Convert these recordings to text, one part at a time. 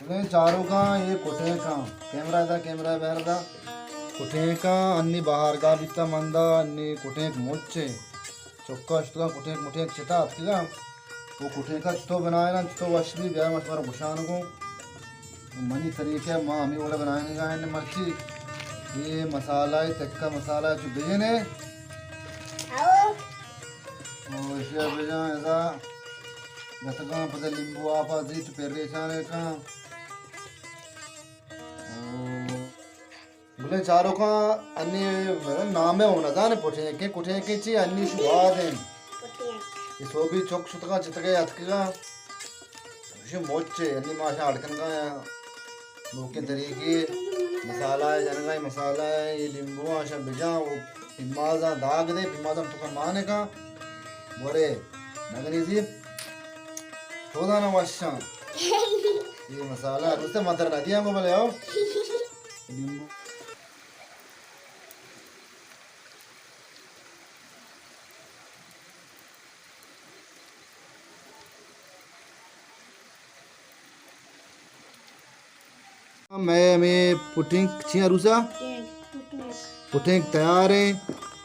चारों का ये कुटे का कैमरा बेरदा कुटे का अन्नी बाहर का बित्ता मंदा अन्नी कुटे मोचे चौका चुका कुटे मुटे चिता अतका वो कुटे का चुतो बनाए ना चुतो वशबी ब्याह मशवरा बुशान को मनी तरीके माँ हमें वो बनाने का है मर्ची ये मसाला है तक्का मसाला जो बेजने और इसे बेजा ऐसा जैसा पता नींबू आपा जीत पेरेशान का बोले चारों का अन्य नाम है होना था ने कुठे के ची अन्य शुभाद है ये सो भी चौक सुतका चितके अतका ये मोचे अन्य माशा अड़कन का लोके तरीके मसाला है जनगा ये मसाला है ये नींबू आशा बिजा वो पिमाजा दाग दे पिमाजा तो का माने का बोरे नगरी जी तो ना वाशा ये मसाला उससे मतर ना दिया को बोले आओ नींबू मैं पुटिंग छी अरुसा पुटिंग तैयार है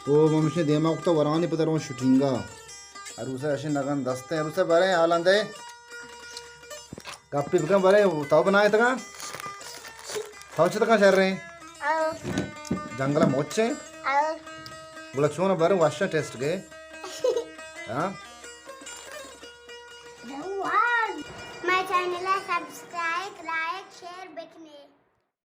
वो मम्मी दिमाग तो वरानी पता रहा शूटिंगा अरुसा ऐसे नगन दस्ते अरुसा बरे आलंदे गप्पी बका बरे ताव बनाए तका ताव तका शहर रहे जंगला मोचे बोला छोना बरे वाशा टेस्ट गए हाँ